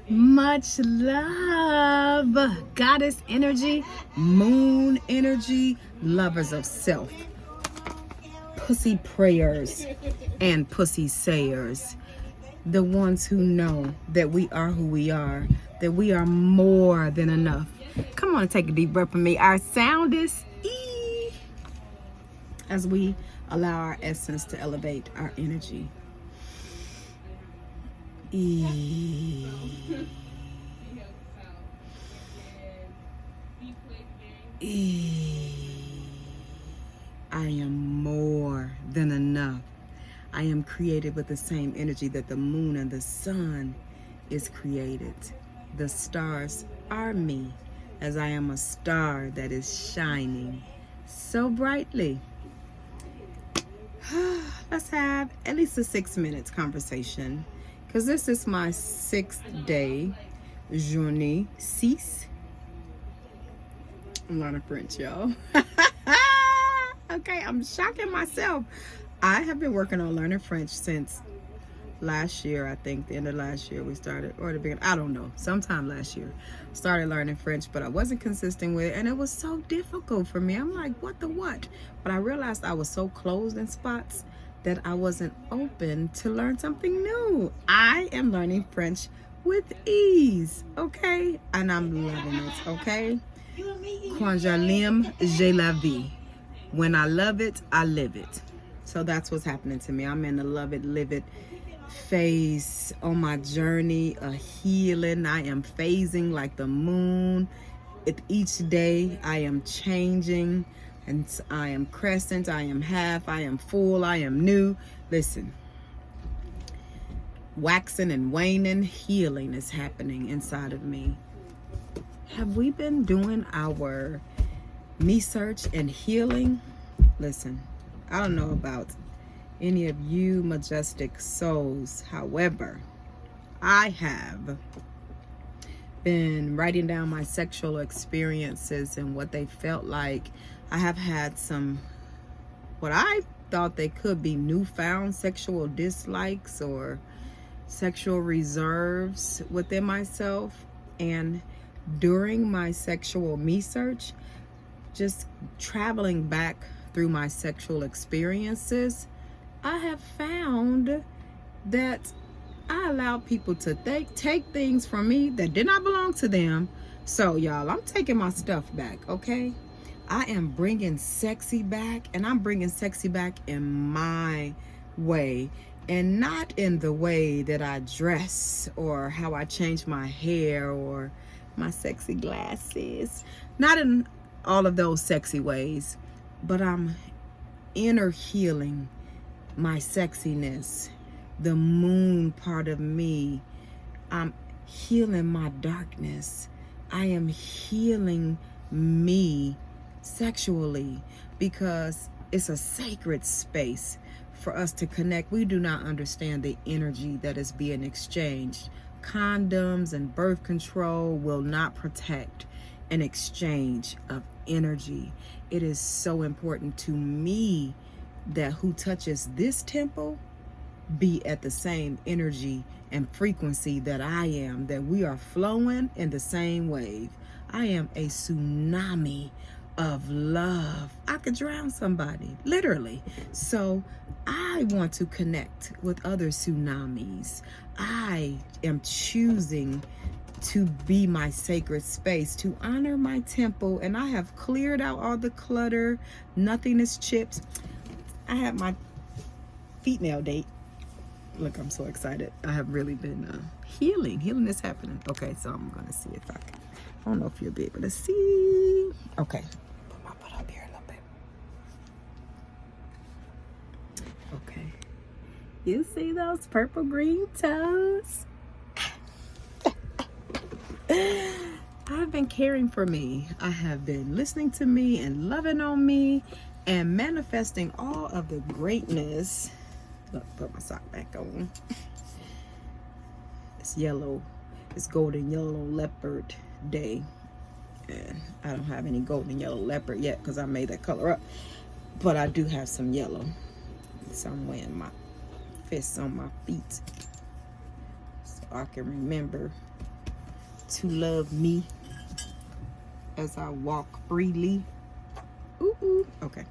Much love, goddess energy, moon energy, lovers of self, pussy prayers, and pussy sayers. The ones who know that we are who we are, that we are more than enough. Come on, take a deep breath from me. Our sound is E. As we allow our essence to elevate our energy. E. I am more than enough. I am created with the same energy that the moon and the sun is created. The stars are me, as I am a star that is shining so brightly. Let's have at least a 6 minutes conversation, because this is my 6th day, journée 6. I'm learning French, y'all. Okay, I'm shocking myself. I have been working on learning French since last year. I think the end of last year we started, or the beginning, I don't know, sometime last year started learning French, but I wasn't consistent with it, and it was so difficult for me. I'm like, what the what? But I realized I was so closed in spots that I wasn't open to learn something new. I am learning French with ease, okay? And I'm loving it, okay? Quand j'aime, je la vis. When I love it, I live it. So that's what's happening to me. I'm in the love it, live it phase on my journey of healing. I am phasing like the moon. Each day I am changing, and I am crescent, I am half, I am full, I am new. Listen, waxing and waning, healing is happening inside of me. Have we been doing our me search and healing? Listen, I don't know about any of you majestic souls. However, I have been writing down my sexual experiences and what they felt like. I have had some, what I thought they could be newfound sexual dislikes or sexual reserves within myself. And during my sexual me search, just traveling back through my sexual experiences, I have found that I allowed people to take things from me that did not belong to them. So y'all, I'm taking my stuff back, okay? I am bringing sexy back, and I'm bringing sexy back in my way, and not in the way that I dress or how I change my hair or my sexy glasses. Not in all of those sexy ways, but I'm inner healing my sexiness, the moon part of me. I'm healing my darkness. I am healing me sexually, because it's a sacred space for us to connect. We do not understand the energy that is being exchanged. Condoms and birth control will not protect an exchange of energy. It is so important to me that who touches this temple be at the same energy and frequency that I am, that we are flowing in the same wave. I am a tsunami of love. I could drown somebody, literally. So I want to connect with other tsunamis. I am choosing to be my sacred space, to honor my temple, and I have cleared out all the clutter. Nothing is chipped. I had my feet nail date. Look, I'm so excited. I have really been healing. Healing is happening. Okay, so I'm gonna see if I can. I don't know if you'll be able to see. Okay, put my butt up here a little bit. Okay, you see those purple green toes? I've been caring for me. I have been listening to me and loving on me and manifesting all of the greatness. Look, put my sock back on. It's yellow. It's golden yellow leopard day. And I don't have any golden yellow leopard yet because I made that color up. But I do have some yellow somewhere in my fists on my feet, so I can remember to love me as I walk freely. Ooh, ooh. Okay.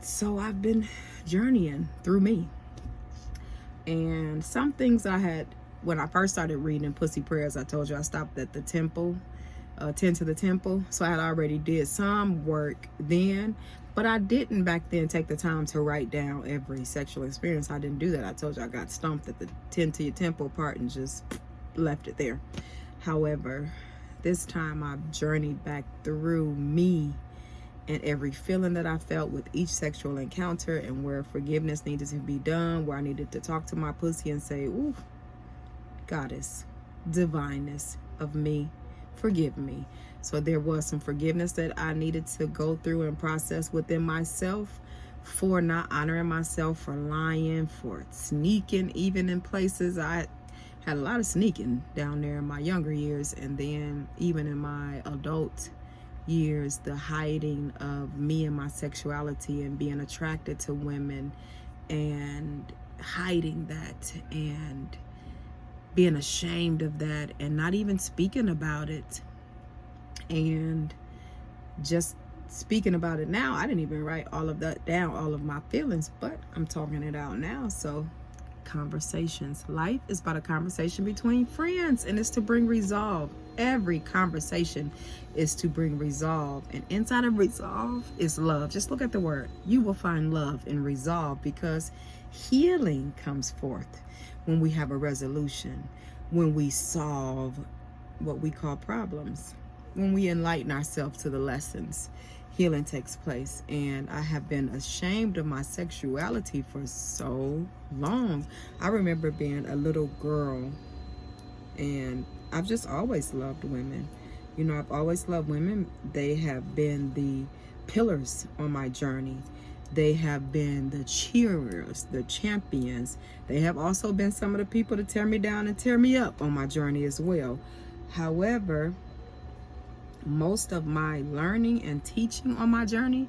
So I've been journeying through me. And some things I had, when I first started reading Pussy Prayers, I told you I stopped at the temple, tend to the temple. So I had already did some work then, but I didn't back then take the time to write down every sexual experience. I didn't do that. I told you I got stumped at the tend to your temple part and just left it there. However, this time I've journeyed back through me and every feeling that I felt with each sexual encounter, and where forgiveness needed to be done, where I needed to talk to my pussy and say, ooh, goddess, divineness of me, forgive me. So there was some forgiveness that I needed to go through and process within myself for not honoring myself, for lying, for sneaking, even in places. I had a lot of sneaking down there in my younger years, and then even in my adult years, the hiding of me and my sexuality and being attracted to women and hiding that and being ashamed of that and not even speaking about it, and just speaking about it now. I didn't even write all of that down, all of my feelings, but I'm talking it out now. So conversations, life is about a conversation between friends, and it's to bring resolve. Every conversation is to bring resolve, and inside of resolve is love. Just look at the word. You will find love in resolve, because healing comes forth when we have a resolution, when we solve what we call problems, when we enlighten ourselves to the lessons. Healing takes place. And I have been ashamed of my sexuality for so long. I remember being a little girl, and I've just always loved women. You know, I've always loved women. They have been the pillars on my journey. They have been the cheerers, the champions. They have also been some of the people to tear me down and tear me up on my journey as well. However, most of my learning and teaching on my journey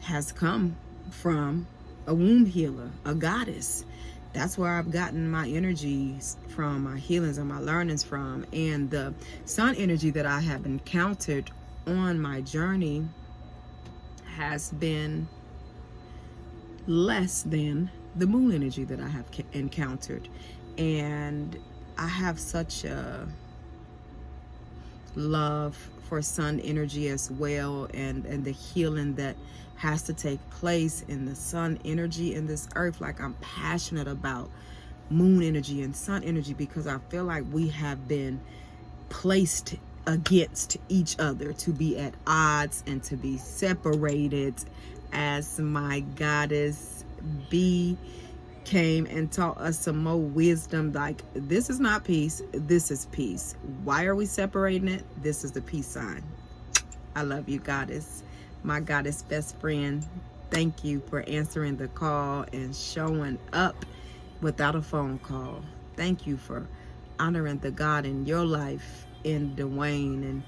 has come from a womb healer, a goddess. That's where I've gotten my energies from, my healings and my learnings from. And the sun energy that I have encountered on my journey has been less than the moon energy that I have encountered. And I have such a love for sun energy as well, and the healing that has to take place in the sun energy in this earth. Like, I'm passionate about moon energy and sun energy, because I feel like we have been placed against each other, to be at odds and to be separated. As my goddess B came and taught us some more wisdom, like, this is not peace, this is peace. Why are we separating it? This is the peace sign. I love you, goddess, my goddess best friend. Thank you for answering the call and showing up without a phone call. Thank you for honoring the God in your life, in Dwayne, and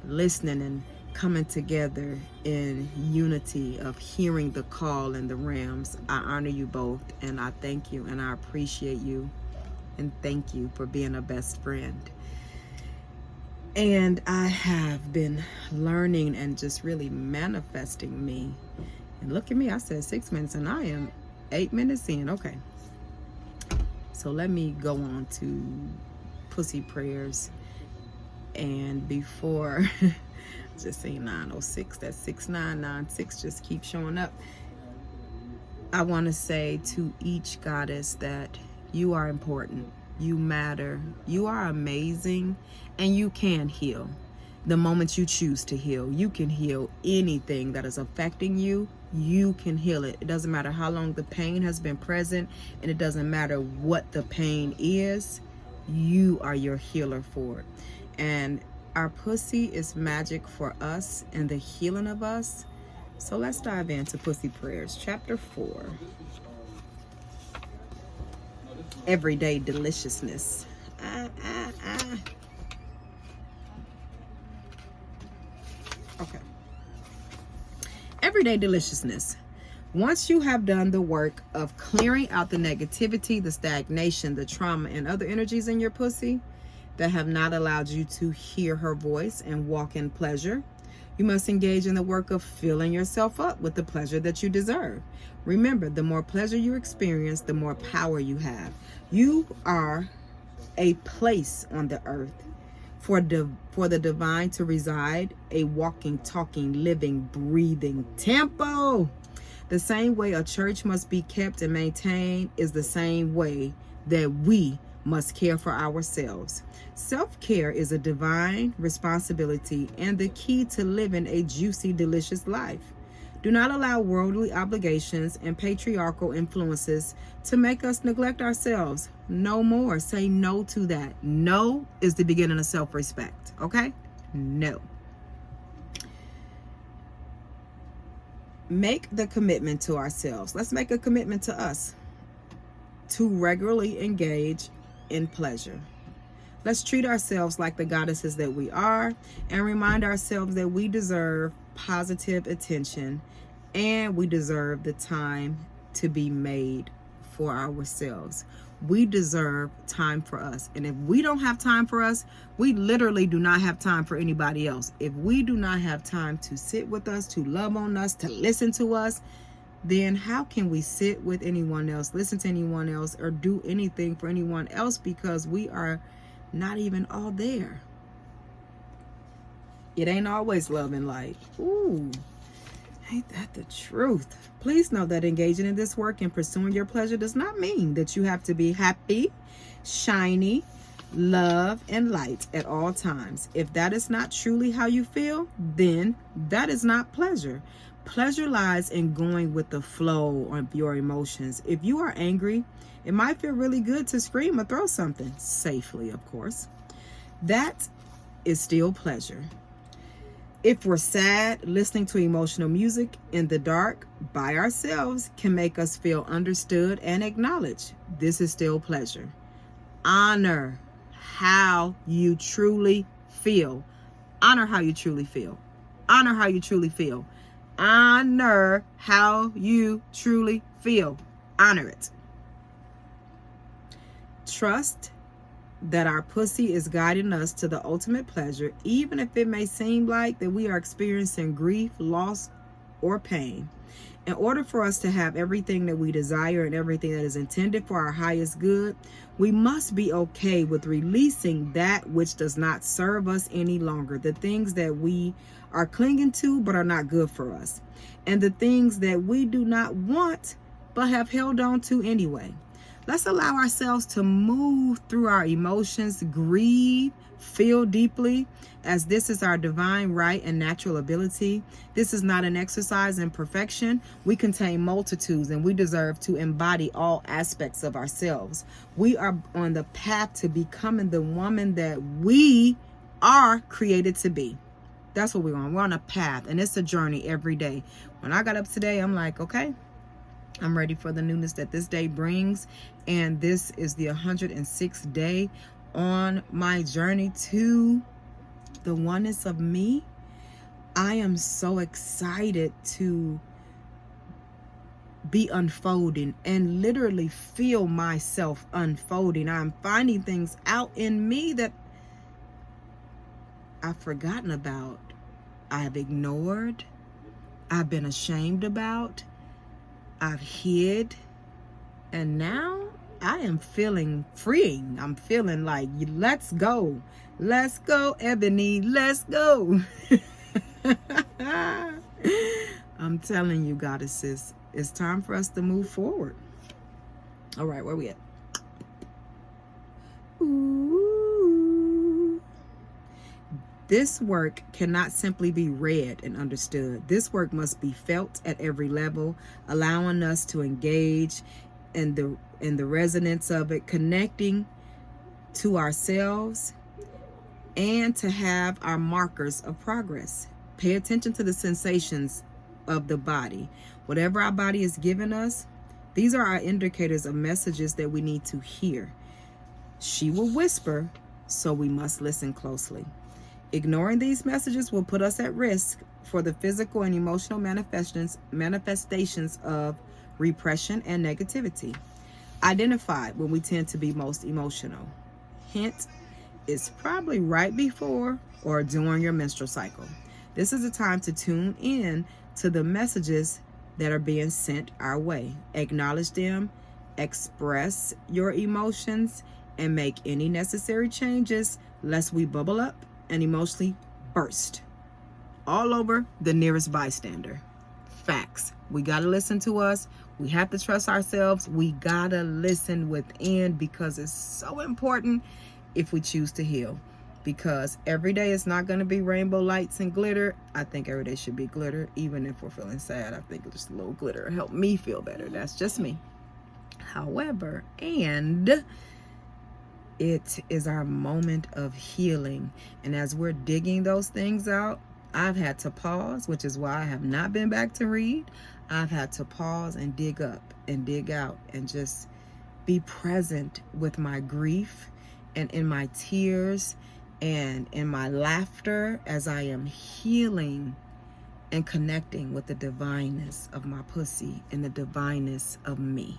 listening and coming together in unity of hearing the call and the realms. I honor you both, and I thank you, and I appreciate you, and thank you for being a best friend. And I have been learning and just really manifesting me. And look at me, I said 6 minutes and I am 8 minutes in. Okay, so let me go on to Pussy Prayers. And before just say 906, that's 6996, just keep showing up. I want to say to each goddess that you are important, you matter, you are amazing, and you can heal. The moment you choose to heal, you can heal anything that is affecting you. You can heal it. It doesn't matter how long the pain has been present, and it doesn't matter what the pain is. You are your healer for it. And our pussy is magic for us and the healing of us. So let's dive into Pussy Prayers, chapter 4. Everyday deliciousness. Okay. Everyday deliciousness. Once you have done the work of clearing out the negativity, the stagnation, the trauma, and other energies in your pussy that have not allowed you to hear her voice and walk in pleasure, you must engage in the work of filling yourself up with the pleasure that you deserve. Remember, the more pleasure you experience, the more power you have. You are a place on the earth for the divine to reside, a walking, talking, living, breathing temple. The same way a church must be kept and maintained is the same way that we must care for ourselves. Self-care is a divine responsibility and the key to living a juicy, delicious life. Do not allow worldly obligations and patriarchal influences to make us neglect ourselves. No more. Say no to that. No is the beginning of self-respect. Okay? No. Make the commitment to ourselves. Let's make a commitment to us to regularly engage in pleasure. Let's treat ourselves like the goddesses that we are and remind ourselves that we deserve positive attention and we deserve the time to be made for ourselves. We deserve time for us. And if we don't have time for us, we literally do not have time for anybody else. If we do not have time to sit with us, to love on us, to listen to us, then how can we sit with anyone else, listen to anyone else, or do anything for anyone else because we are not even all there? It ain't always love and light. Ooh, ain't that the truth? Please know that engaging in this work and pursuing your pleasure does not mean that you have to be happy, shiny, love, and light at all times. If that is not truly how you feel, then that is not pleasure. Pleasure lies in going with the flow of your emotions. If you are angry, it might feel really good to scream or throw something, safely, of course. That is still pleasure. If we're sad, listening to emotional music in the dark by ourselves can make us feel understood and acknowledged. This is still pleasure. Honor how you truly feel. Honor how you truly feel. Honor how you truly feel. Honor how you truly feel. Honor it. Trust that our pussy is guiding us to the ultimate pleasure, even if it may seem like that we are experiencing grief, loss, or pain. In order for us to have everything that we desire and everything that is intended for our highest good, we must be okay with releasing that which does not serve us any longer, the things that we are clinging to but are not good for us, and the things that we do not want but have held on to anyway. Let's allow ourselves to move through our emotions, grieve, feel deeply, as this is our divine right and natural ability. This is not an exercise in perfection. We contain multitudes and we deserve to embody all aspects of ourselves. We are on the path to becoming the woman that we are created to be. That's what we're on. We're on a path, and it's a journey every day. When I got up today, I'm like, okay, I'm ready for the newness that this day brings. And this is the 106th day on my journey to the oneness of me. I am so excited to be unfolding and literally feel myself unfolding. I'm finding things out in me that I've forgotten about, I've ignored, I've been ashamed about, I've hid, and now I am feeling freeing. I'm feeling like, let's go. Let's go, Ebony. Let's go. I'm telling you, goddesses, it's time for us to move forward. All right, where we at? Ooh. This work cannot simply be read and understood. This work must be felt at every level, allowing us to engage in the resonance of it, connecting to ourselves, and to have our markers of progress. Pay attention to the sensations of the body. Whatever our body is giving us, these are our indicators of messages that we need to hear. She will whisper, so we must listen closely. Ignoring these messages will put us at risk for the physical and emotional manifestations of repression and negativity. Identify when we tend to be most emotional. Hint, it's probably right before or during your menstrual cycle. This is a time to tune in to the messages that are being sent our way. Acknowledge them, express your emotions, and make any necessary changes lest we bubble up and emotionally burst all over the nearest bystander. Facts. We got to listen to us. We have to trust ourselves. We got to listen within, because it's so important if we choose to heal. Because every day is not going to be rainbow lights and glitter. I think every day should be glitter. Even if we're feeling sad, I think just a little glitter help me feel better. That's just me. However, and it is our moment of healing. And as we're digging those things out, I've had to pause, which is why I have not been back to read. I've had to pause and dig up and dig out and just be present with my grief and in my tears and in my laughter as I am healing and connecting with the divineness of my pussy and the divineness of me.